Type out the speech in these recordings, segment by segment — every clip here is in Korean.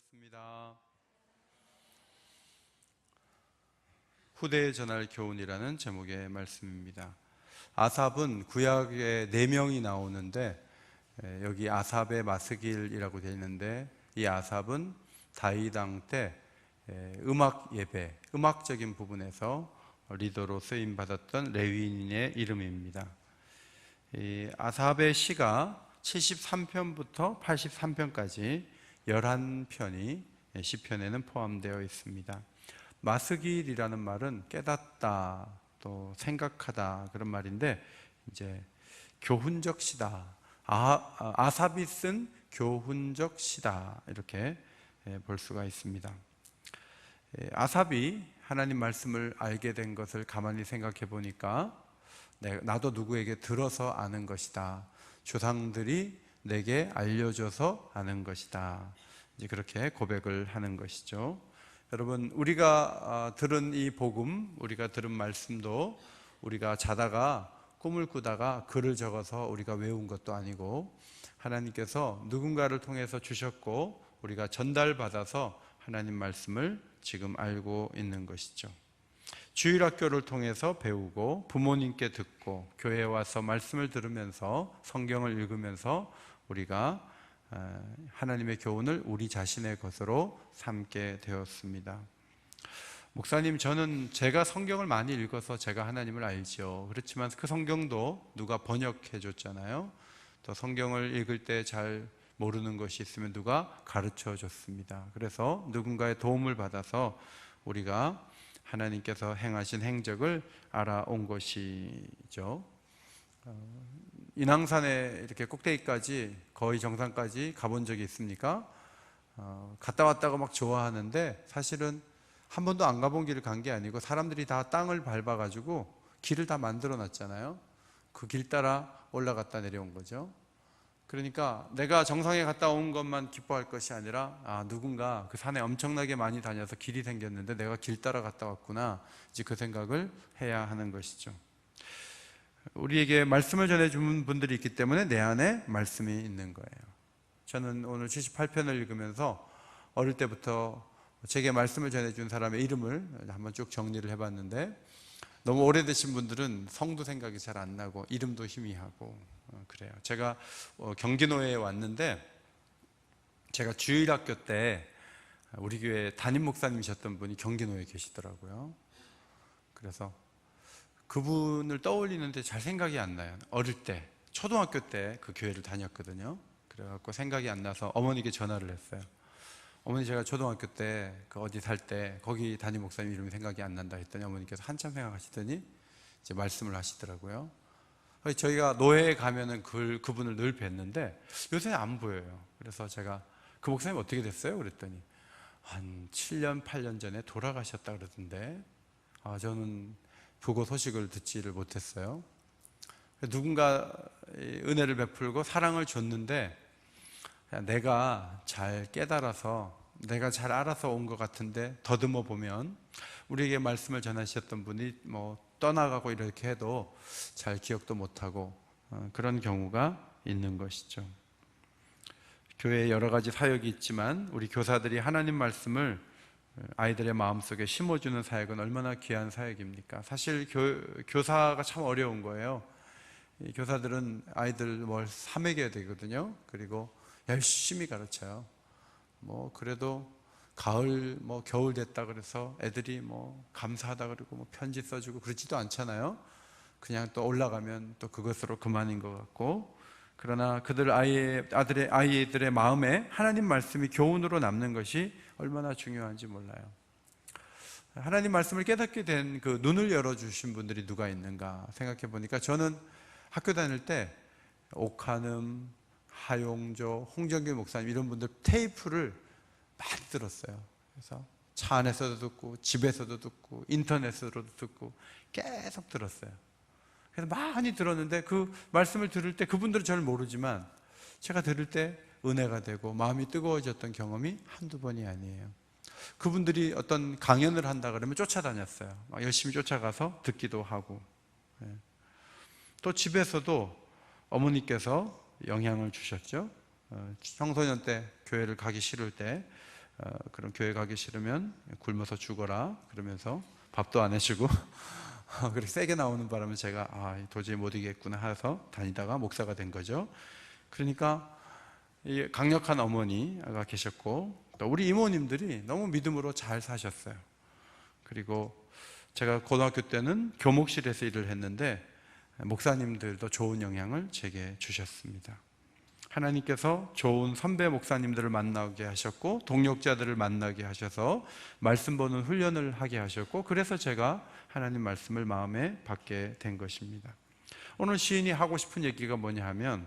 읽겠습니다. 후대에 전할 교훈이라는 제목의 말씀입니다. 아삽은 구약에 4명이 나오는데 여기 아삽의 마스길이라고 되어 있는데, 이 아삽은 다윗 왕 때 음악 예배, 음악적인 부분에서 리더로 쓰임 받았던 레위인의 이름입니다. 이 아삽의 시가 73편부터 83편까지 11편이 시편에는 포함되어 있습니다. 마스길이라는 말은 깨닫다, 또 생각하다, 그런 말인데, 이제 교훈적 시다, 아삽이 쓴 교훈적 시다, 이렇게 볼 수가 있습니다. 아삽이 하나님 말씀을 알게 된 것을 가만히 생각해 보니까, 나도 누구에게 들어서 아는 것이다, 조상들이 내게 알려줘서 아는 것이다, 이제 그렇게 고백을 하는 것이죠. 여러분, 우리가 들은 이 복음, 우리가 들은 말씀도 우리가 자다가 꿈을 꾸다가 글을 적어서 우리가 외운 것도 아니고, 하나님께서 누군가를 통해서 주셨고 우리가 전달받아서 하나님 말씀을 지금 알고 있는 것이죠. 주일학교를 통해서 배우고, 부모님께 듣고, 교회에 와서 말씀을 들으면서, 성경을 읽으면서 우리가 하나님의 교훈을 우리 자신의 것으로 삼게 되었습니다. 목사님, 저는 제가 성경을 많이 읽어서 제가 하나님을 알죠. 그렇지만 그 성경도 누가 번역해 줬잖아요. 또 성경을 읽을 때 잘 모르는 것이 있으면 누가 가르쳐 줬습니다. 그래서 누군가의 도움을 받아서 우리가 하나님께서 행하신 행적을 알아온 것이죠. 인왕산에 이렇게 꼭대기까지, 거의 정상까지 가본 적이 있습니까? 갔다 왔다가 막 좋아하는데, 사실은 한 번도 안 가본 길을 간 게 아니고 사람들이 다 땅을 밟아가지고 길을 다 만들어 놨잖아요. 그 길 따라 올라갔다 내려온 거죠. 그러니까 내가 정상에 갔다 온 것만 기뻐할 것이 아니라, 누군가 그 산에 엄청나게 많이 다녀서 길이 생겼는데 내가 길 따라 갔다 왔구나, 이제 그 생각을 해야 하는 것이죠. 우리에게 말씀을 전해주는 분들이 있기 때문에 내 안에 말씀이 있는 거예요. 저는 오늘 78편을 읽으면서 어릴 때부터 제게 말씀을 전해준 사람의 이름을 한번 쭉 정리를 해봤는데, 너무 오래되신 분들은 성도 생각이 잘 안 나고 이름도 희미하고 그래요. 제가 경기노예에 왔는데, 제가 주일학교 때 우리 교회 담임 목사님이셨던 분이 경기노예에 계시더라고요. 그래서 그분을 떠올리는데 잘 생각이 안 나요. 어릴 때, 초등학교 때 그 교회를 다녔거든요. 그래갖고 생각이 안 나서 어머니께 전화를 했어요. 어머니, 제가 초등학교 때 그 어디 살 때 거기 담임 목사님 이름이 생각이 안 난다 했더니 어머니께서 한참 생각하시더니 이제 말씀을 하시더라고요. 저희가 노예에 가면은 그분을 늘 뵀는데 요새는 안 보여요. 그래서 제가 그 목사님 어떻게 됐어요? 그랬더니 한 7년, 8년 전에 돌아가셨다 그러던데, 저는 부고 소식을 듣지를 못했어요. 누군가 은혜를 베풀고 사랑을 줬는데, 내가 잘 깨달아서, 내가 잘 알아서 온 것 같은데 더듬어 보면 우리에게 말씀을 전하셨던 분이 떠나가고 이렇게 해도 잘 기억도 못하고 그런 경우가 있는 것이죠. 교회에 여러 가지 사역이 있지만 우리 교사들이 하나님 말씀을 아이들의 마음속에 심어주는 사역은 얼마나 귀한 사역입니까? 사실 교사가 참 어려운 거예요. 이 교사들은 아이들 뭘 사먹여야 되거든요. 그리고 열심히 가르쳐요. 그래도 가을 겨울 됐다 그래서 애들이 감사하다 그러고 편지 써주고 그러지도 않잖아요. 그냥 또 올라가면 또 그것으로 그만인 것 같고, 그러나 그들 아이들의 마음에 하나님 말씀이 교훈으로 남는 것이 얼마나 중요한지 몰라요. 하나님 말씀을 깨닫게 된 그 눈을 열어주신 분들이 누가 있는가 생각해 보니까, 저는 학교 다닐 때 옥한음, 하용조, 홍정길 목사님 이런 분들 테이프를 많이 들었어요. 그래서 차 안에서도 듣고 집에서도 듣고 인터넷으로도 듣고 계속 들었어요. 그래서 많이 들었는데 그 말씀을 들을 때 그분들은 저를 모르지만 제가 들을 때 은혜가 되고 마음이 뜨거워졌던 경험이 한두 번이 아니에요. 그분들이 어떤 강연을 한다 그러면 쫓아다녔어요. 막 열심히 쫓아가서 듣기도 하고. 또 집에서도 어머니께서 영향을 주셨죠. 청소년 때 교회를 가기 싫을 때 그런 교회 가기 싫으면 굶어서 죽어라 그러면서 밥도 안 해주고 그렇게 세게 나오는 바람에 제가 도저히 못 이기겠구나 해서 다니다가 목사가 된 거죠. 그러니까 이 강력한 어머니가 계셨고 또 우리 이모님들이 너무 믿음으로 잘 사셨어요. 그리고 제가 고등학교 때는 교목실에서 일을 했는데 목사님들도 좋은 영향을 제게 주셨습니다. 하나님께서 좋은 선배 목사님들을 만나게 하셨고 동역자들을 만나게 하셔서 말씀 보는 훈련을 하게 하셨고 그래서 제가 하나님 말씀을 마음에 받게 된 것입니다. 오늘 시인이 하고 싶은 얘기가 뭐냐 하면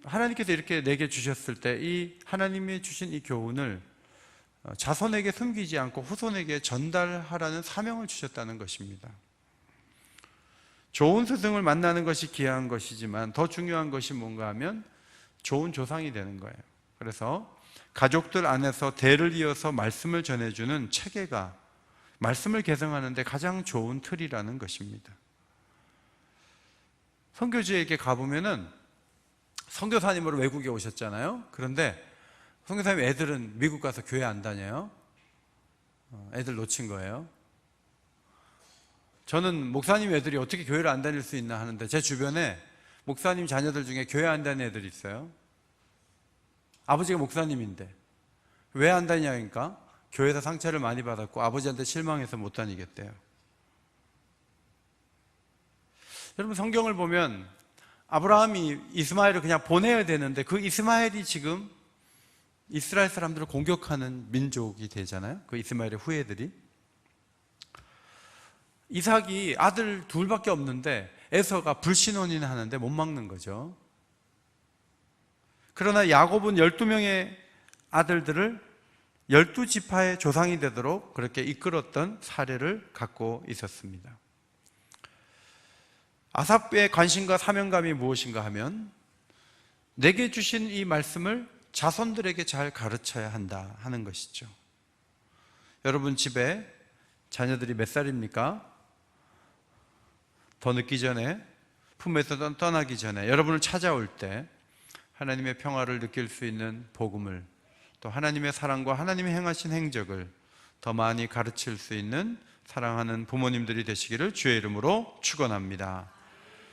하나님께서 이렇게 내게 주셨을 때 이 하나님이 주신 이 교훈을 자손에게 숨기지 않고 후손에게 전달하라는 사명을 주셨다는 것입니다. 좋은 스승을 만나는 것이 귀한 것이지만 더 중요한 것이 뭔가 하면 좋은 조상이 되는 거예요. 그래서 가족들 안에서 대를 이어서 말씀을 전해주는 체계가 말씀을 개성하는 데 가장 좋은 틀이라는 것입니다. 선교지에게 가보면은 선교사님으로 외국에 오셨잖아요. 그런데 선교사님 애들은 미국 가서 교회 안 다녀요. 애들 놓친 거예요. 저는 목사님 애들이 어떻게 교회를 안 다닐 수 있나 하는데 제 주변에 목사님 자녀들 중에 교회 안 다니는 애들이 있어요. 아버지가 목사님인데 왜 안 다니냐니까 교회에서 상처를 많이 받았고 아버지한테 실망해서 못 다니겠대요. 여러분 성경을 보면 아브라함이 이스마엘을 그냥 보내야 되는데 그 이스마엘이 지금 이스라엘 사람들을 공격하는 민족이 되잖아요. 그 이스마엘의 후예들이. 이삭이 아들 둘밖에 없는데 에서가 불신혼인 하는데 못 막는 거죠. 그러나 야곱은 12명의 아들들을 12지파의 조상이 되도록 그렇게 이끌었던 사례를 갖고 있었습니다. 아삽의 관심과 사명감이 무엇인가 하면 내게 주신 이 말씀을 자손들에게 잘 가르쳐야 한다 하는 것이죠. 여러분 집에 자녀들이 몇 살입니까? 더 늦기 전에, 품에서 떠나기 전에 여러분을 찾아올 때 하나님의 평화를 느낄 수 있는 복음을, 또 하나님의 사랑과 하나님의 행하신 행적을 더 많이 가르칠 수 있는 사랑하는 부모님들이 되시기를 주의 이름으로 축원합니다.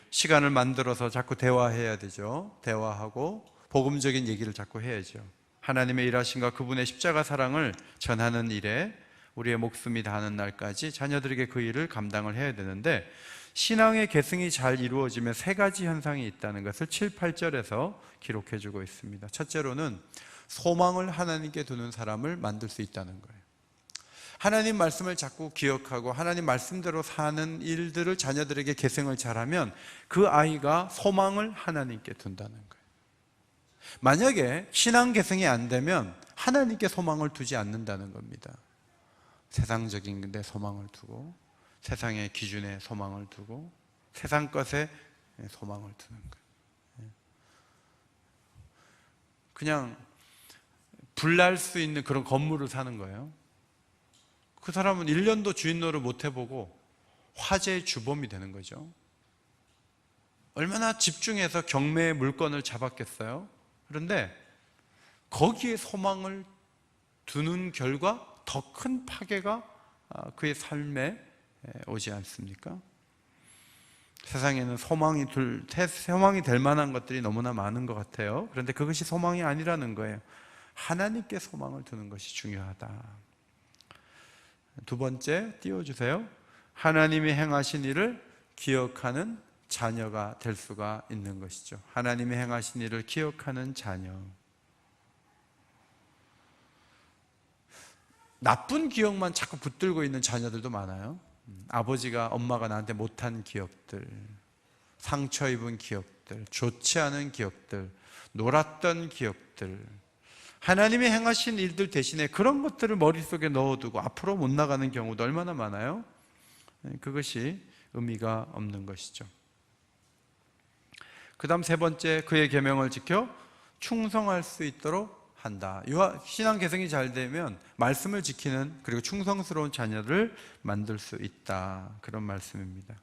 시간을 만들어서 자꾸 대화해야 되죠. 대화하고 복음적인 얘기를 자꾸 해야죠. 하나님의 일하심과 그분의 십자가 사랑을 전하는 일에 우리의 목숨이 다하는 날까지 자녀들에게 그 일을 감당을 해야 되는데, 신앙의 계승이 잘 이루어지면 세 가지 현상이 있다는 것을 7, 8절에서 기록해 주고 있습니다. 첫째로는 소망을 하나님께 두는 사람을 만들 수 있다는 거예요. 하나님 말씀을 자꾸 기억하고 하나님 말씀대로 사는 일들을 자녀들에게 계승을 잘하면 그 아이가 소망을 하나님께 둔다는 거예요. 만약에 신앙 계승이 안 되면 하나님께 소망을 두지 않는다는 겁니다. 세상적인 데 소망을 두고, 세상의 기준에 소망을 두고, 세상 것에 소망을 두는 거예요. 그냥 불날 수 있는 그런 건물을 사는 거예요. 그 사람은 1년도 주인 노릇 못 해보고 화재의 주범이 되는 거죠. 얼마나 집중해서 경매의 물건을 잡았겠어요? 그런데 거기에 소망을 두는 결과 더 큰 파괴가 그의 삶에 오지 않습니까? 세상에는 소망이 될 만한 것들이 너무나 많은 것 같아요. 그런데 그것이 소망이 아니라는 거예요. 하나님께 소망을 두는 것이 중요하다. 두 번째 띄워주세요. 하나님이 행하신 일을 기억하는 자녀가 될 수가 있는 것이죠. 하나님이 행하신 일을 기억하는 자녀. 나쁜 기억만 자꾸 붙들고 있는 자녀들도 많아요. 아버지가 엄마가 나한테 못한 기억들, 상처 입은 기억들, 좋지 않은 기억들, 놀았던 기억들, 하나님이 행하신 일들 대신에 그런 것들을 머릿속에 넣어두고 앞으로 못 나가는 경우도 얼마나 많아요? 그것이 의미가 없는 것이죠. 그 다음 세 번째, 그의 계명을 지켜 충성할 수 있도록 한다. 신앙 계승이 잘 되면 말씀을 지키는, 그리고 충성스러운 자녀를 만들 수 있다. 그런 말씀입니다.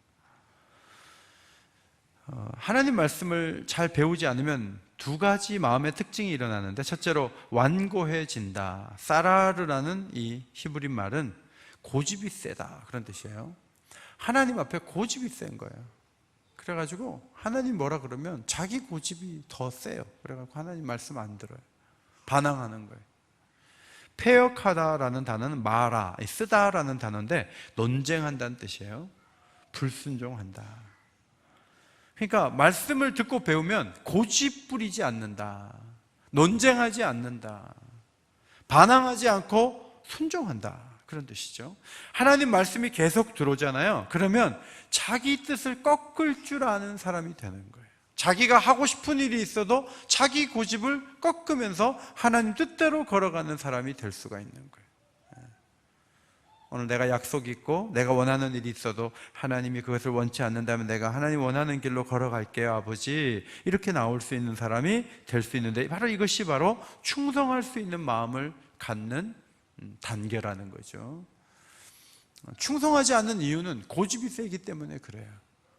하나님 말씀을 잘 배우지 않으면 두 가지 마음의 특징이 일어나는데, 첫째로 완고해진다. 사라르라는 이 히브리 말은 고집이 세다, 그런 뜻이에요. 하나님 앞에 고집이 센 거예요. 그래가지고 하나님 뭐라 그러면 자기 고집이 더 세요. 그래가지고 하나님 말씀 안 들어요. 반항하는 거예요. 패역하다라는 단어는 마라, 쓰다라는 단어인데 논쟁한다는 뜻이에요. 불순종한다. 그러니까 말씀을 듣고 배우면 고집 부리지 않는다, 논쟁하지 않는다, 반항하지 않고 순종한다, 그런 뜻이죠. 하나님 말씀이 계속 들어오잖아요. 그러면 자기 뜻을 꺾을 줄 아는 사람이 되는 거예요. 자기가 하고 싶은 일이 있어도 자기 고집을 꺾으면서 하나님 뜻대로 걸어가는 사람이 될 수가 있는 거예요. 오늘 내가 약속이 있고 내가 원하는 일이 있어도 하나님이 그것을 원치 않는다면 내가 하나님 원하는 길로 걸어갈게요, 아버지, 이렇게 나올 수 있는 사람이 될 수 있는데, 바로 이것이 바로 충성할 수 있는 마음을 갖는 단계라는 거죠. 충성하지 않는 이유는 고집이 세기 때문에 그래요.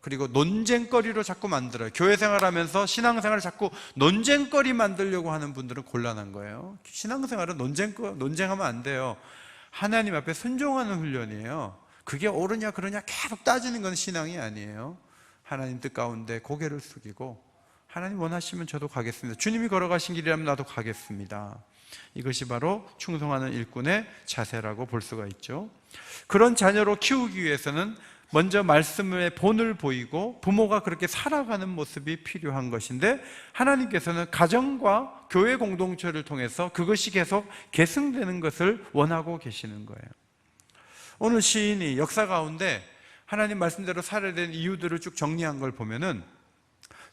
그리고 논쟁거리로 자꾸 만들어요. 교회 생활하면서 신앙생활을 자꾸 논쟁거리 만들려고 하는 분들은 곤란한 거예요. 신앙생활은 논쟁하면 안 돼요. 하나님 앞에 순종하는 훈련이에요. 그게 옳으냐 그러냐 계속 따지는 건 신앙이 아니에요. 하나님 뜻 가운데 고개를 숙이고, 하나님 원하시면 저도 가겠습니다, 주님이 걸어가신 길이라면 나도 가겠습니다. 이것이 바로 충성하는 일꾼의 자세라고 볼 수가 있죠. 그런 자녀로 키우기 위해서는 먼저 말씀의 본을 보이고 부모가 그렇게 살아가는 모습이 필요한 것인데, 하나님께서는 가정과 교회 공동체를 통해서 그것이 계속 계승되는 것을 원하고 계시는 거예요. 오늘 시인이 역사 가운데 하나님 말씀대로 살아야 되는 이유들을 쭉 정리한 걸 보면은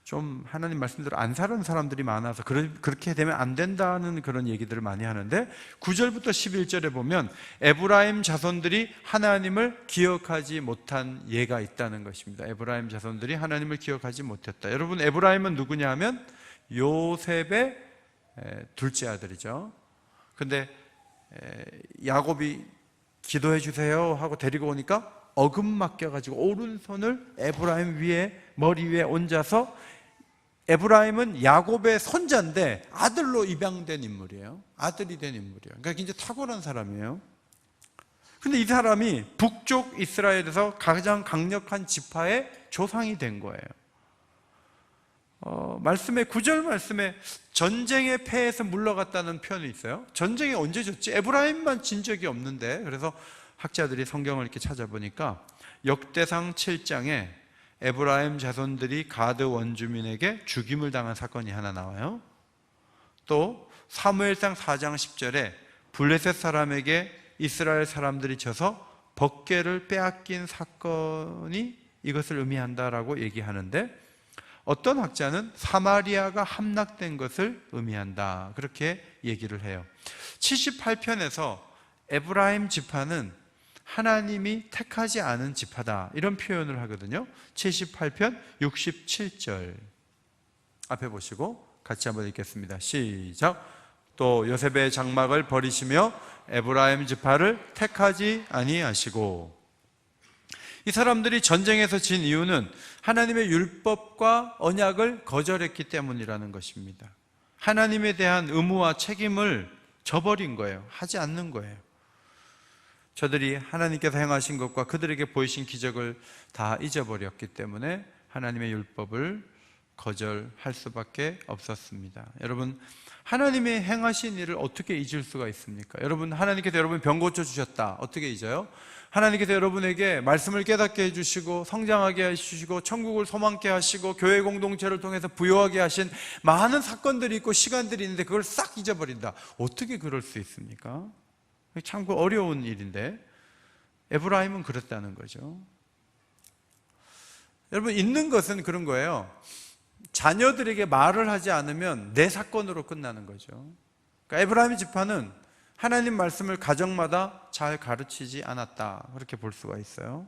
좀 하나님 말씀대로 안 사는 사람들이 많아서 그렇게 되면 안 된다는 그런 얘기들을 많이 하는데, 9절부터 11절에 보면 에브라임 자손들이 하나님을 기억하지 못한 예가 있다는 것입니다. 에브라임 자손들이 하나님을 기억하지 못했다. 여러분, 에브라임은 누구냐 하면 요셉의 둘째 아들이죠. 근데 야곱이 기도해 주세요 하고 데리고 오니까 어금 맡겨가지고 오른손을 에브라임 머리 위에 얹어서, 에브라임은 야곱의 손자인데 아들로 입양된 인물이에요. 아들이 된 인물이에요. 그러니까 굉장히 탁월한 사람이에요. 근데 이 사람이 북쪽 이스라엘에서 가장 강력한 지파의 조상이 된 거예요. 말씀에 9절 말씀에 전쟁의 패에서 물러갔다는 표현이 있어요. 전쟁이 언제 졌지? 에브라임만 진 적이 없는데. 그래서 학자들이 성경을 이렇게 찾아보니까 역대상 7장에 에브라임 자손들이 가드 원주민에게 죽임을 당한 사건이 하나 나와요. 또 사무엘상 4장 10절에 블레셋 사람에게 이스라엘 사람들이 져서 벗개를 빼앗긴 사건이 이것을 의미한다라고 얘기하는데, 어떤 학자는 사마리아가 함락된 것을 의미한다, 그렇게 얘기를 해요. 78편에서 에브라임 지파는 하나님이 택하지 않은 지파다, 이런 표현을 하거든요. 78편 67절 앞에 보시고 같이 한번 읽겠습니다. 시작. 또 요셉의 장막을 버리시며 에브라임 지파를 택하지 아니하시고. 이 사람들이 전쟁에서 진 이유는 하나님의 율법과 언약을 거절했기 때문이라는 것입니다. 하나님에 대한 의무와 책임을 저버린 거예요. 하지 않는 거예요. 저들이 하나님께서 행하신 것과 그들에게 보이신 기적을 다 잊어버렸기 때문에 하나님의 율법을 거절할 수밖에 없었습니다. 여러분, 하나님이 행하신 일을 어떻게 잊을 수가 있습니까? 여러분, 하나님께서 여러분 병 고쳐주셨다, 어떻게 잊어요? 하나님께서 여러분에게 말씀을 깨닫게 해주시고 성장하게 해주시고 천국을 소망케 하시고 교회 공동체를 통해서 부요하게 하신 많은 사건들이 있고 시간들이 있는데 그걸 싹 잊어버린다, 어떻게 그럴 수 있습니까? 참 어려운 일인데 에브라임은 그랬다는 거죠. 여러분, 있는 것은 그런 거예요. 자녀들에게 말을 하지 않으면 내 사건으로 끝나는 거죠. 그러니까 에브라임 지파는 하나님 말씀을 가정마다 잘 가르치지 않았다, 그렇게 볼 수가 있어요.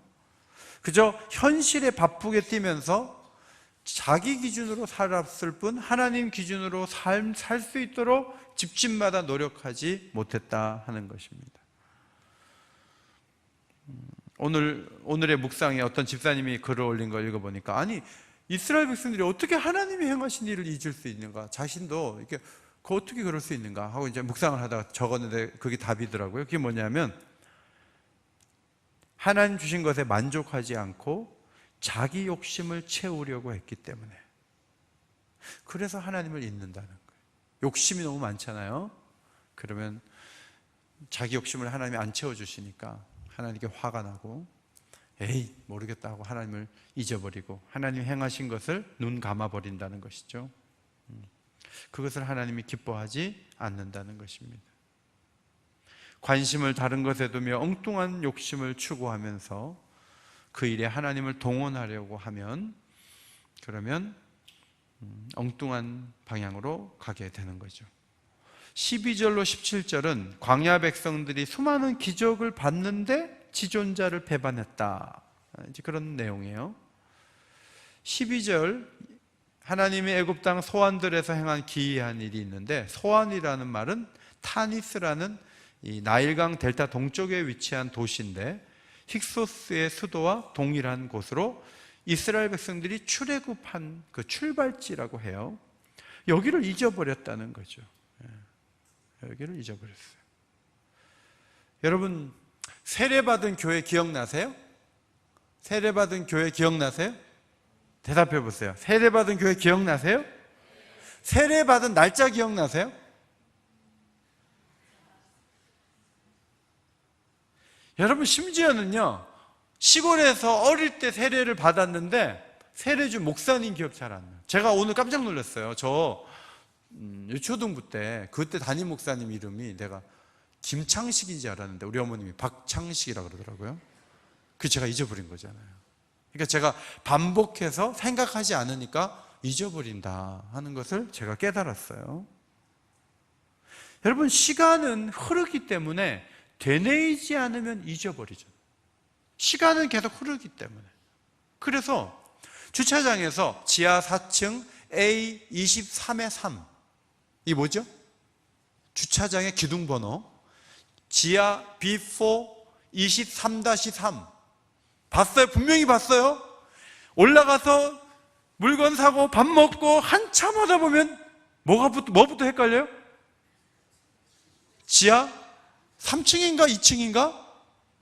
그저 현실에 바쁘게 뛰면서 자기 기준으로 살았을 뿐 하나님 기준으로 살 수 있도록 집집마다 노력하지 못했다 하는 것입니다. 오늘의 묵상에 어떤 집사님이 글을 올린 걸 읽어보니까, 아니 이스라엘 백성들이 어떻게 하나님이 행하신 일을 잊을 수 있는가? 자신도 이렇게 어떻게 그럴 수 있는가 하고 이제 묵상을 하다가 적었는데 그게 답이더라고요. 그게 뭐냐면 하나님 주신 것에 만족하지 않고 자기 욕심을 채우려고 했기 때문에, 그래서 하나님을 잊는다는 거예요. 욕심이 너무 많잖아요. 그러면 자기 욕심을 하나님이 안 채워주시니까 하나님께 화가 나고 에이 모르겠다 하고 하나님을 잊어버리고 하나님 행하신 것을 눈 감아버린다는 것이죠. 그것을 하나님이 기뻐하지 않는다는 것입니다. 관심을 다른 것에 두며 엉뚱한 욕심을 추구하면서 그 일에 하나님을 동원하려고 하면, 그러면 엉뚱한 방향으로 가게 되는 거죠. 12절로 17절은 광야 백성들이 수많은 기적을 봤는데 지존자를 배반했다, 이제 그런 내용이에요. 12절 하나님이 애굽 땅 소안들에서 행한 기이한 일이 있는데, 소안이라는 말은 타니스라는 이 나일강 델타 동쪽에 위치한 도시인데 힉소스의 수도와 동일한 곳으로 이스라엘 백성들이 출애굽한 그 출발지라고 해요. 여기를 잊어버렸다는 거죠. 여기를 잊어버렸어요. 여러분, 세례받은 교회 기억나세요? 세례받은 교회 기억나세요? 대답해 보세요. 세례받은 교회 기억나세요? 세례받은 날짜 기억나세요? 여러분, 심지어는요, 시골에서 어릴 때 세례를 받았는데 세례주 목사님 기억 잘 안 나요. 제가 오늘 깜짝 놀랐어요. 저 유초등부 때 그때 담임 목사님 이름이 내가 김창식인지 알았는데 우리 어머님이 박창식이라고 그러더라고요. 그 제가 잊어버린 거잖아요. 그러니까 제가 반복해서 생각하지 않으니까 잊어버린다 하는 것을 제가 깨달았어요. 여러분, 시간은 흐르기 때문에 되뇌이지 않으면 잊어버리죠. 시간은 계속 흐르기 때문에. 그래서 주차장에서 지하 4층 A23의 3, 이 뭐죠? 주차장의 기둥번호 지하 B4 23-3 봤어요? 분명히 봤어요. 올라가서 물건 사고 밥 먹고 한참 하다 보면 뭐부터 헷갈려요? 지하 3층인가 2층인가?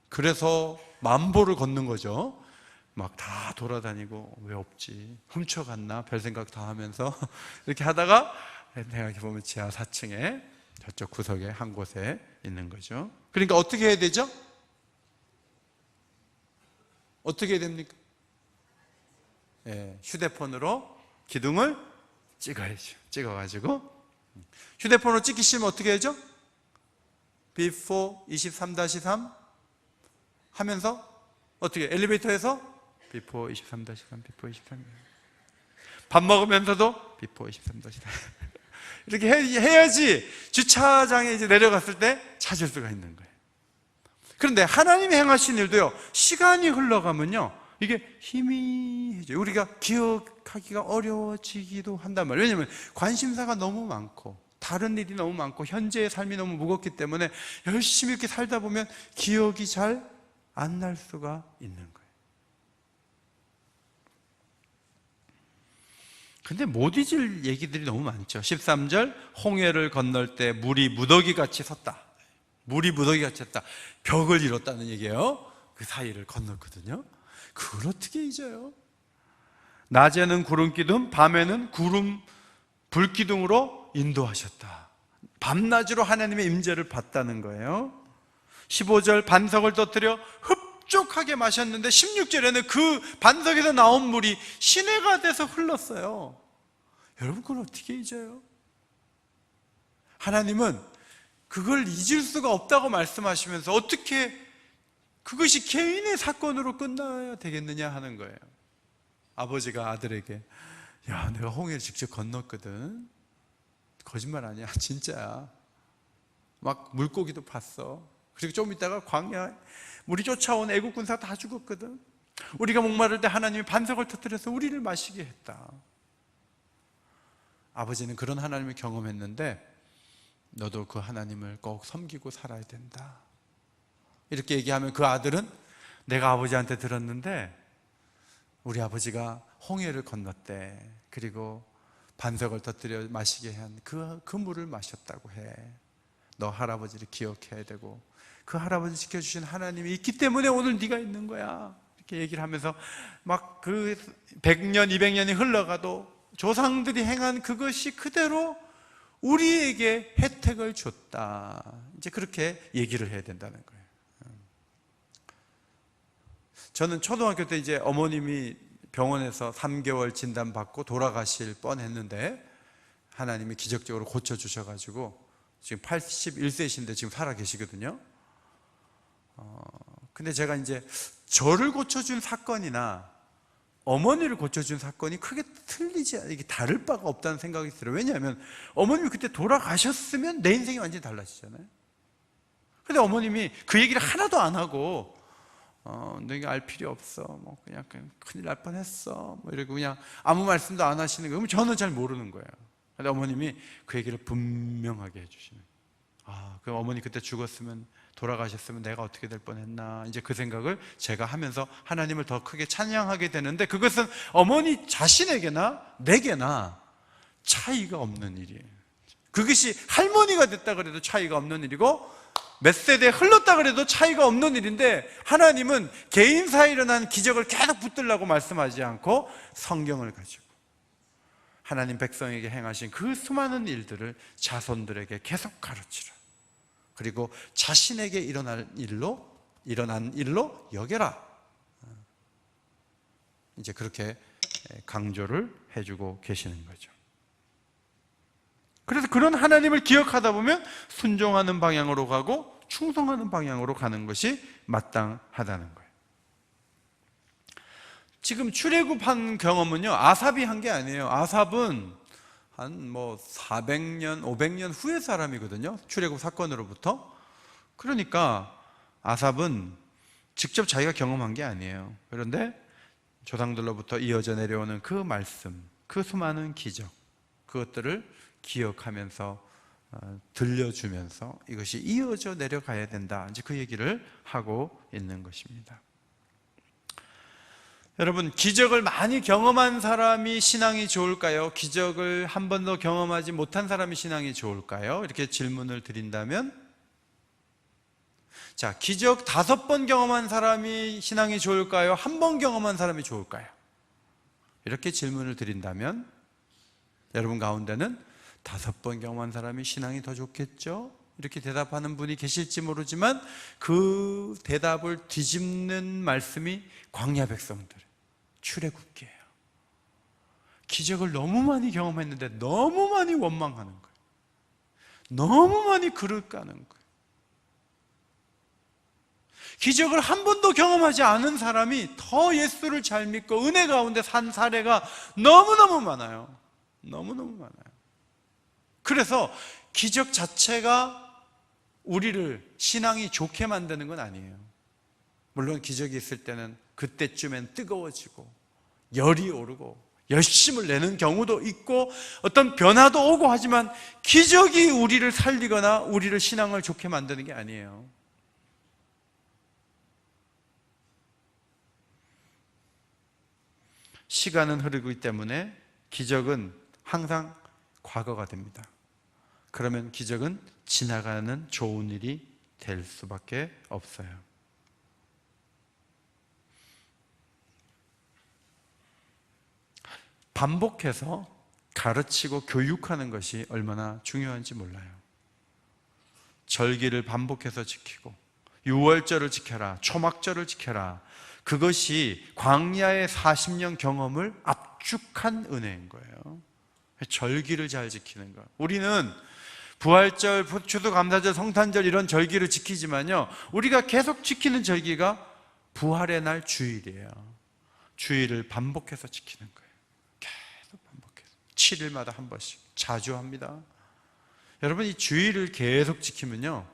그래서 만보를 걷는 거죠. 막 다 돌아다니고 왜 없지? 훔쳐갔나? 별 생각 다 하면서 이렇게 하다가 생각해보면 지하 4층에 저쪽 구석에 한 곳에 있는 거죠. 그러니까 어떻게 해야 되죠? 어떻게 해야 됩니까? 휴대폰으로 기둥을 찍어야죠. 찍어가지고 휴대폰으로 찍기 싫으면 어떻게 해야죠? B4 23-3 하면서 어떻게 엘리베이터에서 B4 23-3 B4 23 밥 먹으면서도 B4 23-3 이렇게 해야지 주차장에 이제 내려갔을 때 찾을 수가 있는 거예요. 그런데 하나님이 행하신 일도요, 시간이 흘러가면요 이게 희미해져요. 우리가 기억하기가 어려워지기도 한단 말이에요. 왜냐하면 관심사가 너무 많고 다른 일이 너무 많고 현재의 삶이 너무 무겁기 때문에 열심히 이렇게 살다 보면 기억이 잘 안 날 수가 있는 거예요. 근데 못 잊을 얘기들이 너무 많죠. 13절 홍해를 건널 때 물이 무더기같이 섰다. 물이 무더기같이 섰다. 벽을 이뤘다는 얘기예요. 그 사이를 건넜거든요. 그걸 어떻게 잊어요? 낮에는 구름 기둥, 밤에는 불기둥으로 인도하셨다. 밤낮으로 하나님의 임재를 받다는 거예요. 15절 반석을 터뜨려 흡족하게 마셨는데 16절에는 그 반석에서 나온 물이 시내가 돼서 흘렀어요. 여러분, 그걸 어떻게 잊어요? 하나님은 그걸 잊을 수가 없다고 말씀하시면서 어떻게 그것이 개인의 사건으로 끝나야 되겠느냐 하는 거예요. 아버지가 아들에게 야, 내가 홍해를 직접 건넜거든. 거짓말 아니야, 진짜야. 막 물고기도 봤어. 그리고 좀 있다가 광야 우리 쫓아온 애국 군사 다 죽었거든. 우리가 목마를 때 하나님이 반석을 터뜨려서 우리를 마시게 했다. 아버지는 그런 하나님을 경험했는데 너도 그 하나님을 꼭 섬기고 살아야 된다. 이렇게 얘기하면 그 아들은 내가 아버지한테 들었는데 우리 아버지가 홍해를 건넜대. 그리고 반석을 터뜨려 마시게 한 그 물을 마셨다고 해. 너 할아버지를 기억해야 되고 그 할아버지 지켜주신 하나님이 있기 때문에 오늘 네가 있는 거야. 이렇게 얘기를 하면서 막 그 100년, 200년이 흘러가도 조상들이 행한 그것이 그대로 우리에게 혜택을 줬다. 이제 그렇게 얘기를 해야 된다는 거예요. 저는 초등학교 때 이제 어머님이 병원에서 3개월 진단받고 돌아가실 뻔했는데 하나님이 기적적으로 고쳐주셔가지고 지금 81세이신데 지금 살아계시거든요. 근데 제가 이제 저를 고쳐준 사건이나 어머니를 고쳐준 사건이 크게 이게 다를 바가 없다는 생각이 들어요. 왜냐하면 어머님이 그때 돌아가셨으면 내 인생이 완전히 달라지잖아요. 근데 어머님이 그 얘기를 하나도 안 하고 너희가 알 필요 없어. 뭐 그냥 큰일 날 뻔했어. 뭐 이러고 그냥 아무 말씀도 안 하시는 거예요. 그럼 저는 잘 모르는 거예요. 근데 어머님이 그 얘기를 분명하게 해주시는 거예요. 그럼 어머니 그때 죽었으면 돌아가셨으면 내가 어떻게 될 뻔했나. 이제 그 생각을 제가 하면서 하나님을 더 크게 찬양하게 되는데 그것은 어머니 자신에게나 내게나 차이가 없는 일이에요. 그것이 할머니가 됐다 그래도 차이가 없는 일이고 몇 세대 흘렀다 그래도 차이가 없는 일인데 하나님은 개인사에 일어난 기적을 계속 붙들라고 말씀하지 않고 성경을 가지고 하나님 백성에게 행하신 그 수많은 일들을 자손들에게 계속 가르치라. 그리고 자신에게 일어난 일로 여겨라. 이제 그렇게 강조를 해주고 계시는 거죠. 그래서 그런 하나님을 기억하다 보면 순종하는 방향으로 가고 충성하는 방향으로 가는 것이 마땅하다는 거예요. 지금 출애굽한 경험은요, 아삽이 한 게 아니에요. 아삽은 한 400년, 500년 후의 사람이거든요. 출애굽 사건으로부터. 그러니까 아삽은 직접 자기가 경험한 게 아니에요. 그런데 조상들로부터 이어져 내려오는 그 말씀, 그 수많은 기적, 그것들을 기억하면서 들려주면서 이것이 이어져 내려가야 된다. 이제 그 얘기를 하고 있는 것입니다. 여러분, 기적을 많이 경험한 사람이 신앙이 좋을까요? 기적을 한 번도 경험하지 못한 사람이 신앙이 좋을까요? 이렇게 질문을 드린다면, 자, 기적 5번 경험한 사람이 신앙이 좋을까요? 한 번 경험한 사람이 좋을까요? 이렇게 질문을 드린다면 여러분 가운데는 5번 경험한 사람이 신앙이 더 좋겠죠? 이렇게 대답하는 분이 계실지 모르지만 그 대답을 뒤집는 말씀이 광야 백성들, 출애굽기예요. 기적을 너무 많이 경험했는데 너무 많이 원망하는 거예요. 너무 많이 그를 까는 거예요. 기적을 한 번도 경험하지 않은 사람이 더 예수를 잘 믿고 은혜 가운데 산 사례가 너무너무 많아요. 너무너무 많아요. 그래서 기적 자체가 우리를 신앙이 좋게 만드는 건 아니에요. 물론 기적이 있을 때는 그때쯤엔 뜨거워지고 열이 오르고 열심을 내는 경우도 있고 어떤 변화도 오고 하지만 기적이 우리를 살리거나 우리를 신앙을 좋게 만드는 게 아니에요. 시간은 흐르기 때문에 기적은 항상 과거가 됩니다. 그러면 기적은 지나가는 좋은 일이 될 수밖에 없어요. 반복해서 가르치고 교육하는 것이 얼마나 중요한지 몰라요. 절기를 반복해서 지키고 유월절을 지켜라, 초막절을 지켜라. 그것이 광야의 40년 경험을 압축한 은혜인 거예요. 절기를 잘 지키는 거. 우리는 부활절, 추수감사절, 성탄절 이런 절기를 지키지만요, 우리가 계속 지키는 절기가 부활의 날 주일이에요. 주일을 반복해서 지키는 거예요. 계속 반복해서 7일마다 한 번씩 자주 합니다. 여러분, 이 주일을 계속 지키면요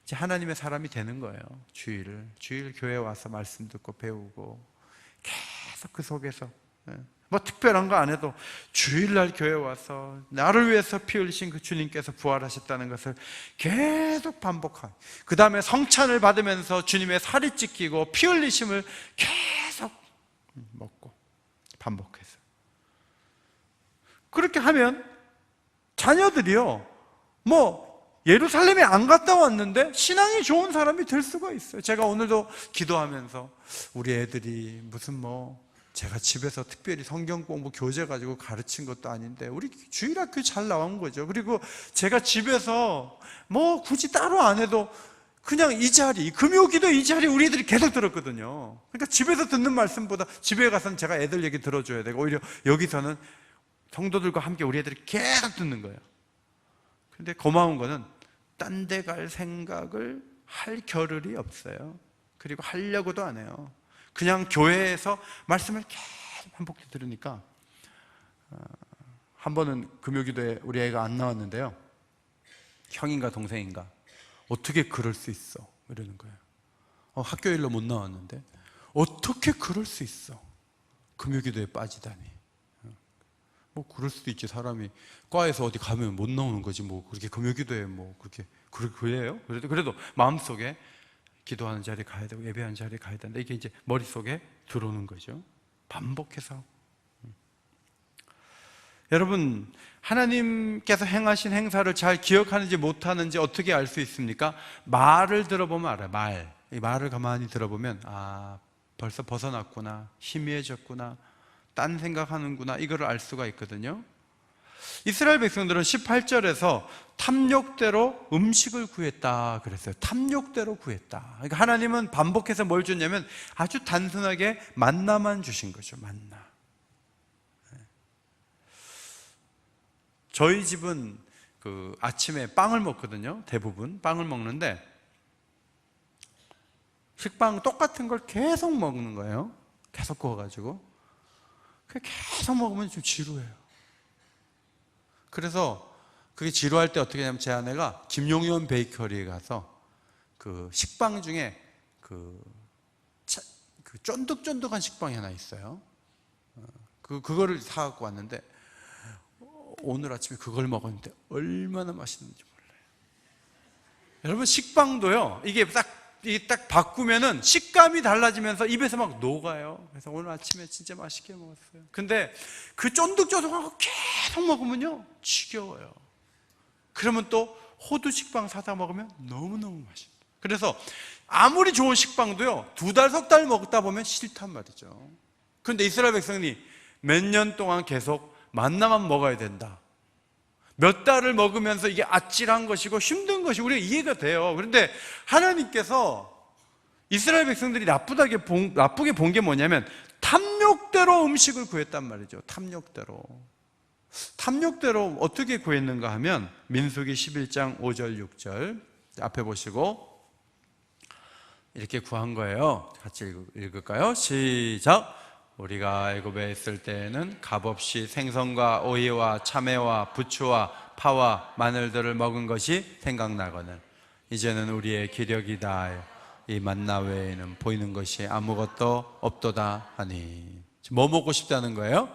이제 하나님의 사람이 되는 거예요. 주일 교회 와서 말씀 듣고 배우고 계속 그 속에서 뭐 특별한 거 안 해도 주일날 교회 와서 나를 위해서 피 흘리신 그 주님께서 부활하셨다는 것을 계속 반복한, 그 다음에 성찬을 받으면서 주님의 살이 찢기고 피 흘리심을 계속 먹고 반복해서. 그렇게 하면 자녀들이요, 예루살렘에 안 갔다 왔는데 신앙이 좋은 사람이 될 수가 있어요. 제가 오늘도 기도하면서 우리 애들이 무슨 제가 집에서 특별히 성경 공부 교재 가지고 가르친 것도 아닌데 우리 주일학교 잘 나온 거죠. 그리고 제가 집에서 굳이 따로 안 해도 그냥 이 자리, 금요기도 이 자리 우리 애들이 계속 들었거든요. 그러니까 집에서 듣는 말씀보다 집에 가서는 제가 애들 얘기 들어줘야 되고, 오히려 여기서는 성도들과 함께 우리 애들이 계속 듣는 거예요. 근데 고마운 거는 딴 데 갈 생각을 할 겨를이 없어요. 그리고 하려고도 안 해요. 그냥 교회에서 말씀을 계속 반복해서 들으니까, 한 번은 금요기도에 우리 애가 안 나왔는데요, 형인가 동생인가 어떻게 그럴 수 있어 이러는 거예요. 학교 일로 못 나왔는데 어떻게 그럴 수 있어, 금요기도에 빠지다니. 그럴 수도 있지. 사람이 과에서 어디 가면 못 나오는 거지 그렇게 금요기도에 그래요? 그래도 마음속에 기도하는 자리에 가야 되고 예배하는 자리에 가야 된다, 이게 이제 머릿속에 들어오는 거죠. 반복해서. 여러분, 하나님께서 행하신 행사를 잘 기억하는지 못하는지 어떻게 알 수 있습니까? 말을 들어보면 알아요. 이 말을 가만히 들어보면 벌써 벗어났구나, 희미해졌구나, 딴 생각하는구나, 이거를 알 수가 있거든요. 이스라엘 백성들은 18절에서 탐욕대로 음식을 구했다 그랬어요. 탐욕대로 구했다. 그러니까 하나님은 반복해서 뭘 줬냐면 아주 단순하게 만나만 주신 거죠. 만나. 저희 집은 아침에 빵을 먹거든요. 대부분 빵을 먹는데 식빵 똑같은 걸 계속 먹는 거예요. 계속 구워가지고. 계속 먹으면 좀 지루해요. 그래서 그게 지루할 때 어떻게 하냐면, 제 아내가 김용현 베이커리에 가서 식빵 중에 쫀득쫀득한 식빵이 하나 있어요. 그거를 사갖고 왔는데 오늘 아침에 그걸 먹었는데 얼마나 맛있는지 몰라요. 여러분, 식빵도요, 이게 딱 바꾸면은 식감이 달라지면서 입에서 막 녹아요. 그래서 오늘 아침에 진짜 맛있게 먹었어요. 근데 그 쫀득쫀득한 거 계속 먹으면요 지겨워요. 그러면 또 호두 식빵 사다 먹으면 너무너무 맛있어요. 그래서 아무리 좋은 식빵도요 2달, 3달 먹다 보면 싫단 말이죠. 그런데 이스라엘 백성이 몇 년 동안 계속 만나만 먹어야 된다, 몇 달을 먹으면서 이게 아찔한 것이고 힘든 것이 우리가 이해가 돼요. 그런데 하나님께서 이스라엘 백성들이 나쁘게 본 게 뭐냐면 탐욕대로 음식을 구했단 말이죠. 탐욕대로 어떻게 구했는가 하면 민수기 11장 5절 6절 앞에 보시고 이렇게 구한 거예요. 같이 읽을까요? 시작. 우리가 애굽에 있을 때에는 값없이 생선과 오이와 참외와 부추와 파와 마늘들을 먹은 것이 생각나거늘 이제는 우리의 기력이다. 이 만나 외에는 보이는 것이 아무것도 없도다 하니. 뭐 먹고 싶다는 거예요?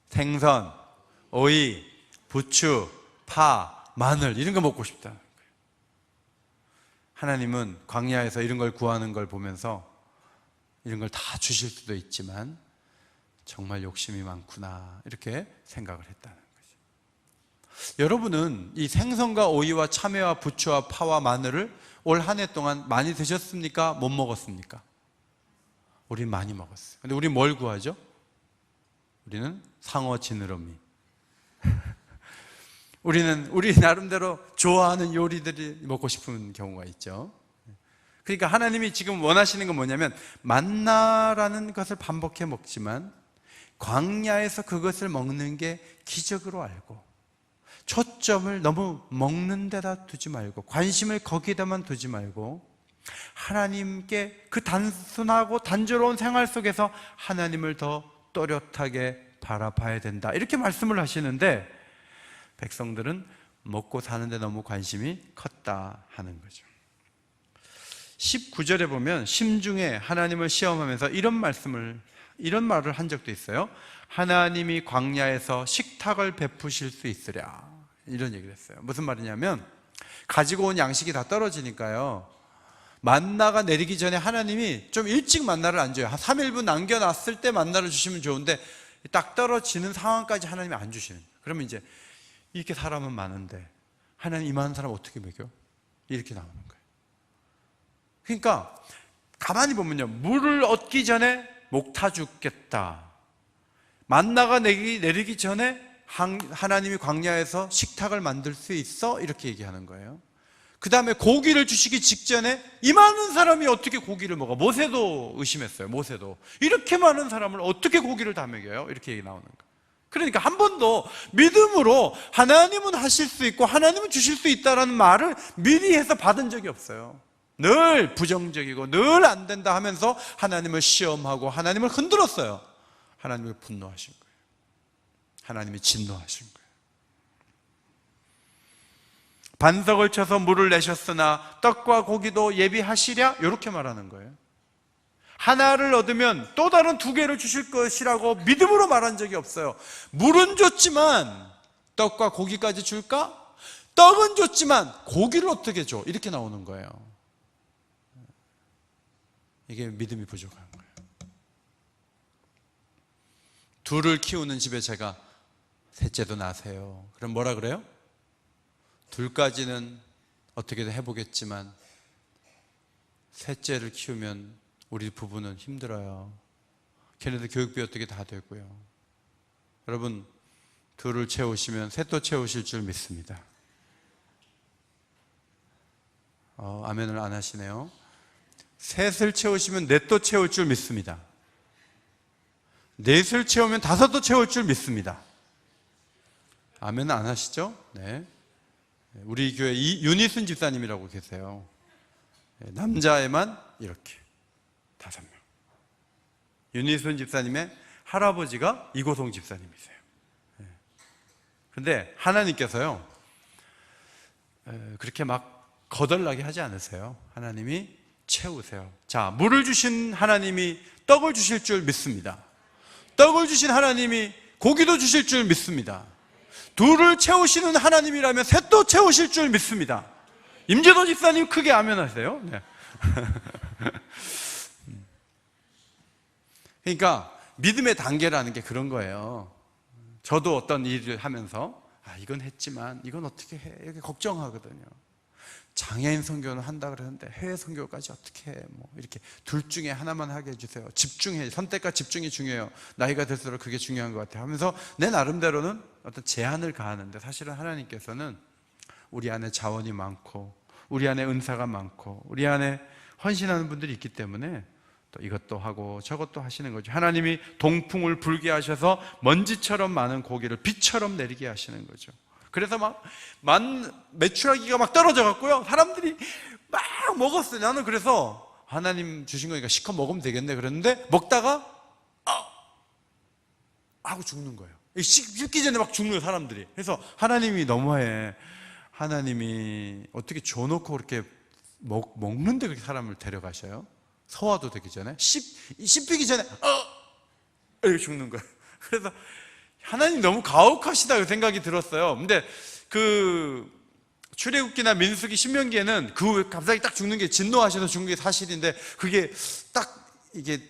생선, 오이, 부추, 파, 마늘, 이런 거 먹고 싶다는 거예요. 하나님은 광야에서 이런 걸 구하는 걸 보면서 이런 걸 다 주실 수도 있지만 정말 욕심이 많구나, 이렇게 생각을 했다는 거죠. 여러분은 이 생선과 오이와 참외와 부추와 파와 마늘을 올 한 해 동안 많이 드셨습니까? 못 먹었습니까? 우린 많이 먹었어요. 근데 우리 뭘 구하죠? 우리는 상어 지느러미. 우리 나름대로 좋아하는 요리들이 먹고 싶은 경우가 있죠. 그러니까 하나님이 지금 원하시는 건 뭐냐면 만나라는 것을 반복해 먹지만 광야에서 그것을 먹는 게 기적으로 알고, 초점을 너무 먹는 데다 두지 말고, 관심을 거기다만 두지 말고 하나님께 그 단순하고 단조로운 생활 속에서 하나님을 더 또렷하게 바라봐야 된다, 이렇게 말씀을 하시는데 백성들은 먹고 사는데 너무 관심이 컸다 하는 거죠. 19절에 보면 심중에 하나님을 시험하면서 이런 말을 한 적도 있어요. 하나님이 광야에서 식탁을 베푸실 수 있으랴, 이런 얘기를 했어요. 무슨 말이냐면 가지고 온 양식이 다 떨어지니까요, 만나가 내리기 전에 하나님이 좀 일찍 만나를 안 줘요. 한 3일분 남겨놨을 때 만나를 주시면 좋은데 딱 떨어지는 상황까지 하나님이 안 주시는 거예요. 그러면 이제 이렇게 사람은 많은데 하나님 이 많은 사람 어떻게 먹여? 이렇게 나오는 거예요. 그러니까 가만히 보면요, 물을 얻기 전에 목 타 죽겠다. 만나가 내리기 전에 하나님이 광야에서 식탁을 만들 수 있어? 이렇게 얘기하는 거예요. 그 다음에 고기를 주시기 직전에 이 많은 사람이 어떻게 고기를 먹어? 모세도 의심했어요. 모세도 이렇게 많은 사람을 어떻게 고기를 다 먹여요? 이렇게 얘기 나오는 거예요. 그러니까 한 번도 믿음으로 하나님은 하실 수 있고 하나님은 주실 수 있다라는 말을 미리 해서 받은 적이 없어요. 늘 부정적이고 늘 안 된다 하면서 하나님을 시험하고 하나님을 흔들었어요. 하나님이 분노하신 거예요. 하나님이 진노하신 거예요. 반석을 쳐서 물을 내셨으나 떡과 고기도 예비하시랴? 이렇게 말하는 거예요. 하나를 얻으면 또 다른 2개를 주실 것이라고 믿음으로 말한 적이 없어요. 물은 줬지만 떡과 고기까지 줄까? 떡은 줬지만 고기를 어떻게 줘? 이렇게 나오는 거예요. 이게 믿음이 부족한 거예요. 둘을 키우는 집에 제가 셋째도 낳으세요. 그럼 뭐라 그래요? 둘까지는 어떻게든 해보겠지만 셋째를 키우면 우리 부부는 힘들어요. 걔네들 교육비 어떻게 다 되고요. 여러분, 둘을 채우시면 셋도 채우실 줄 믿습니다. 아멘을 안 하시네요. 셋을 채우시면 넷도 채울 줄 믿습니다. 넷을 채우면 5도 채울 줄 믿습니다. 아멘은 안 하시죠? 네. 우리 교회 윤희순 집사님이라고 계세요. 남자애만 이렇게 5명. 윤희순 집사님의 할아버지가 이고송 집사님이세요. 근데 하나님께서요, 그렇게 막 거덜나게 하지 않으세요. 하나님이 채우세요. 자, 물을 주신 하나님이 떡을 주실 줄 믿습니다. 떡을 주신 하나님이 고기도 주실 줄 믿습니다. 둘을 채우시는 하나님이라면 셋도 채우실 줄 믿습니다. 임재도 집사님 크게 아멘하세요. 네. 그러니까 믿음의 단계라는 게 그런 거예요. 저도 어떤 일을 하면서 이건 했지만 이건 어떻게 해? 이렇게 걱정하거든요. 장애인 선교는 한다 그러는데 해외 선교까지 어떻게 해? 뭐 이렇게 둘 중에 하나만 하게 해주세요. 집중해. 선택과 집중이 중요해요. 나이가 들수록 그게 중요한 것 같아요. 하면서 내 나름대로는 어떤 제한을 가하는데 사실은 하나님께서는 우리 안에 자원이 많고 우리 안에 은사가 많고 우리 안에 헌신하는 분들이 있기 때문에 또 이것도 하고 저것도 하시는 거죠. 하나님이 동풍을 불게 하셔서 먼지처럼 많은 고기를 비처럼 내리게 하시는 거죠. 그래서 막 메추라기가 막 떨어져 갖고요, 사람들이 막 먹었어요. 나는 그래서 하나님 주신 거니까 실컷 먹으면 되겠네 그랬는데 먹다가 하고 죽는 거예요. 씹기 전에 막 죽는 사람들이. 그래서 하나님이 너무해. 하나님이 어떻게 줘놓고 그렇게 먹는데 그렇게 사람을 데려가셔요? 소화도 되기 전에 씹히기 전에 이렇게 죽는 거예요. 그래서 하나님 너무 가혹하시다 생각이 들었어요. 근데 그 출애굽기나 민수기, 신명기에는 그 갑자기 딱 죽는 게 진노하셔서 죽는 게 사실인데 그게 딱 이게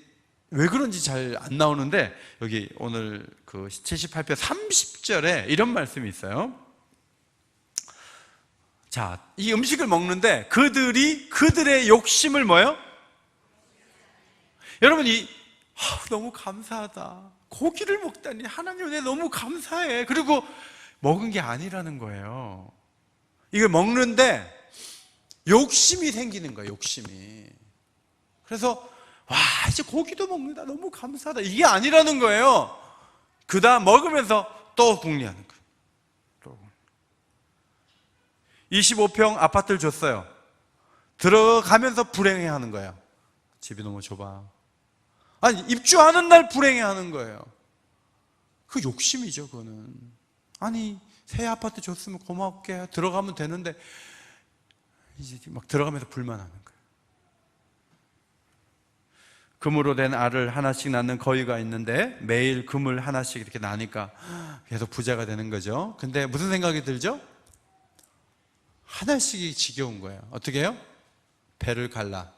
왜 그런지 잘 안 나오는데 여기 오늘 그 78편 30절에 이런 말씀이 있어요. 자, 이 음식을 먹는데 그들의 욕심을 뭐예요? 여러분 너무 감사하다. 고기를 먹다니 하나님 은혜 너무 감사해. 그리고 먹은 게 아니라는 거예요. 이걸 먹는데 욕심이 생기는 거예요. 욕심이. 그래서 이제 고기도 먹는다. 너무 감사하다. 이게 아니라는 거예요. 그 다음 먹으면서 또 궁리하는 거예요. 또 25평 아파트를 줬어요. 들어가면서 불행해하는 거예요. 집이 너무 좁아. 아니, 입주하는 날 불행해하는 거예요. 그 욕심이죠, 그거는. 아니, 새 아파트 줬으면 고맙게 들어가면 되는데 이제 막 들어가면서 불만하는 거예요. 금으로 된 알을 하나씩 낳는 거위가 있는데 매일 금을 하나씩 이렇게 나니까 계속 부자가 되는 거죠. 근데 무슨 생각이 들죠? 하나씩이 지겨운 거예요. 어떻게 해요? 배를 갈라.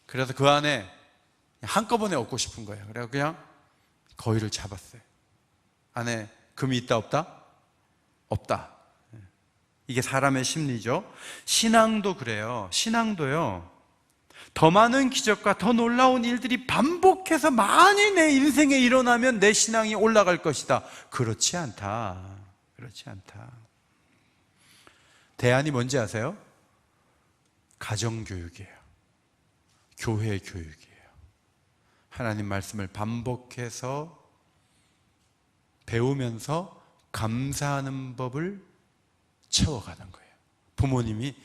그래서 그 안에 한꺼번에 얻고 싶은 거예요. 그래서 그냥 거위를 잡았어요. 안에 금이 있다 없다? 없다. 이게 사람의 심리죠. 신앙도 그래요. 신앙도요, 더 많은 기적과 더 놀라운 일들이 반복해서 많이 내 인생에 일어나면 내 신앙이 올라갈 것이다. 그렇지 않다. 그렇지 않다. 대안이 뭔지 아세요? 가정교육이에요. 교회 교육이에요. 하나님 말씀을 반복해서 배우면서 감사하는 법을 채워가는 거예요. 부모님이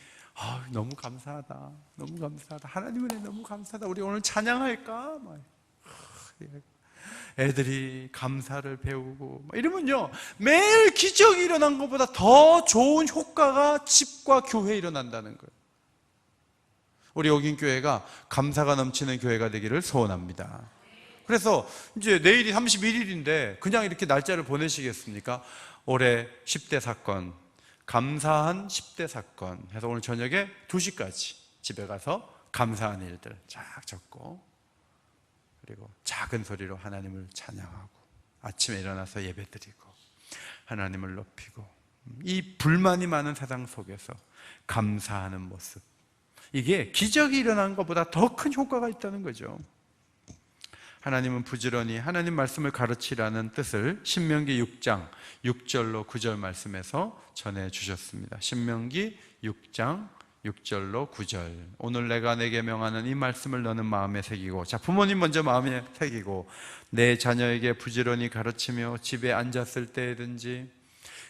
너무 감사하다, 너무 감사하다, 하나님 은혜 너무 감사하다, 우리 오늘 찬양할까? 애들이 감사를 배우고 이러면요, 매일 기적이 일어난 것보다 더 좋은 효과가 집과 교회에 일어난다는 거예요. 우리 여긴교회가 감사가 넘치는 교회가 되기를 소원합니다. 그래서 이제 내일이 31일인데 그냥 이렇게 날짜를 보내시겠습니까? 올해 10대 사건, 감사한 10대 사건 해서 오늘 저녁에 2시까지 집에 가서 감사한 일들 쫙 적고, 그리고 작은 소리로 하나님을 찬양하고, 아침에 일어나서 예배드리고 하나님을 높이고, 이 불만이 많은 세상 속에서 감사하는 모습, 이게 기적이 일어난 것보다 더 큰 효과가 있다는 거죠. 하나님은 부지런히 하나님 말씀을 가르치라는 뜻을 신명기 6장 6절로 9절 말씀에서 전해주셨습니다. 신명기 6장 6절로 9절. 오늘 내가 내게 명하는 이 말씀을 너는 마음에 새기고, 자, 부모님 먼저 마음에 새기고, 내 자녀에게 부지런히 가르치며 집에 앉았을 때든지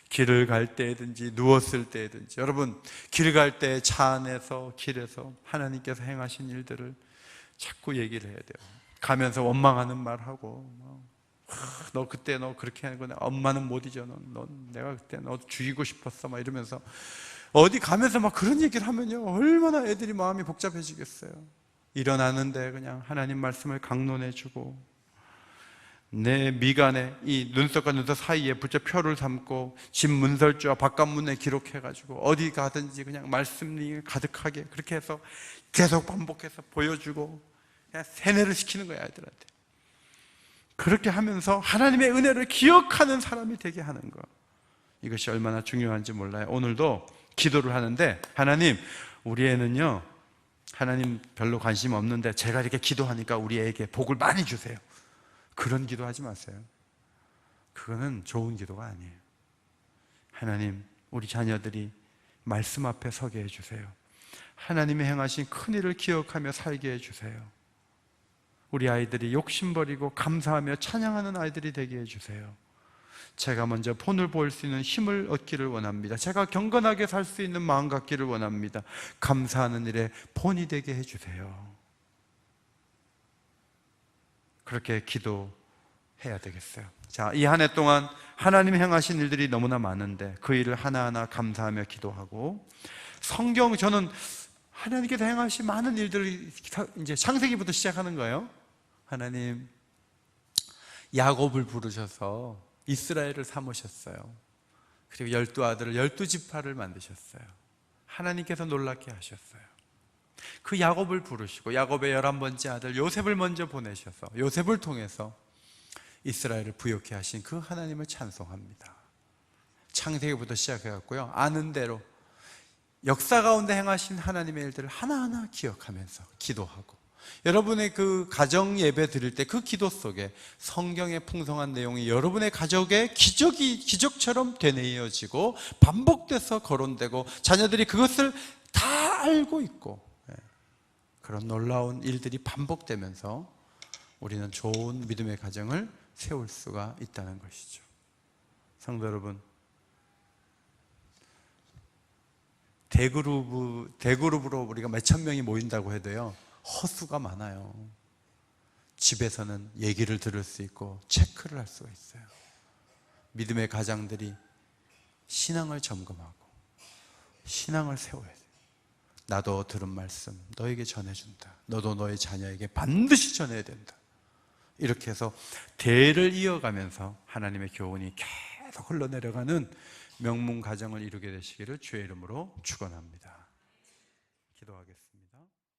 길을 갈 때든지 누웠을 때든지. 여러분, 길 갈 때 차 안에서 길에서 하나님께서 행하신 일들을 자꾸 얘기를 해야 돼요. 가면서 원망하는 말하고, 너 그때 너 그렇게 하는 거냐, 엄마는 못 잊어, 내가 그때 너 죽이고 싶었어, 막 이러면서 어디 가면서 막 그런 얘기를 하면요, 얼마나 애들이 마음이 복잡해지겠어요. 일어나는데 그냥 하나님 말씀을 강론해주고, 내 미간에 이 눈썹과 눈썹 사이에 붙여 표를 삼고 집 문설주와 바깥문에 기록해가지고 어디 가든지 그냥 말씀이 가득하게 그렇게 해서 계속 반복해서 보여주고 그냥 세뇌를 시키는 거야, 아이들한테. 그렇게 하면서 하나님의 은혜를 기억하는 사람이 되게 하는 거, 이것이 얼마나 중요한지 몰라요. 오늘도 기도를 하는데, 하나님, 우리 애는요 하나님 별로 관심 없는데 제가 이렇게 기도하니까 우리 애에게 복을 많이 주세요. 그런 기도하지 마세요. 그거는 좋은 기도가 아니에요. 하나님, 우리 자녀들이 말씀 앞에 서게 해주세요. 하나님이 행하신 큰 일을 기억하며 살게 해주세요. 우리 아이들이 욕심버리고 감사하며 찬양하는 아이들이 되게 해주세요. 제가 먼저 본을 볼 수 있는 힘을 얻기를 원합니다. 제가 경건하게 살 수 있는 마음 갖기를 원합니다. 감사하는 일에 본이 되게 해주세요. 그렇게 기도해야 되겠어요. 자, 이 한 해 동안 하나님이 행하신 일들이 너무나 많은데 그 일을 하나하나 감사하며 기도하고, 성경, 저는 하나님께서 행하신 많은 일들을 이제 창세기부터 시작하는 거예요. 하나님 야곱을 부르셔서 이스라엘을 삼으셨어요. 그리고 12아들을 12지파를 만드셨어요. 하나님께서 놀랍게 하셨어요. 그 야곱을 부르시고 야곱의 11번째 아들 요셉을 먼저 보내셔서 요셉을 통해서 이스라엘을 부욕케 하신 그 하나님을 찬송합니다. 창세기부터 시작해갖고요, 아는 대로 역사 가운데 행하신 하나님의 일들을 하나하나 기억하면서 기도하고, 여러분의 그 가정 예배 드릴 때 그 기도 속에 성경의 풍성한 내용이 여러분의 가족의 기적처럼 되뇌어지고 반복돼서 거론되고 자녀들이 그것을 다 알고 있고, 그런 놀라운 일들이 반복되면서 우리는 좋은 믿음의 가정을 세울 수가 있다는 것이죠. 성도 여러분, 대그룹으로 우리가 몇천 명이 모인다고 해도요, 허수가 많아요. 집에서는 얘기를 들을 수 있고 체크를 할 수가 있어요. 믿음의 가장들이 신앙을 점검하고 신앙을 세워야 돼요. 나도 들은 말씀 너에게 전해준다. 너도 너의 자녀에게 반드시 전해야 된다. 이렇게 해서 대를 이어가면서 하나님의 교훈이 계속 흘러내려가는 명문 가정을 이루게 되시기를 주의 이름으로 축원합니다. 기도하겠습니다.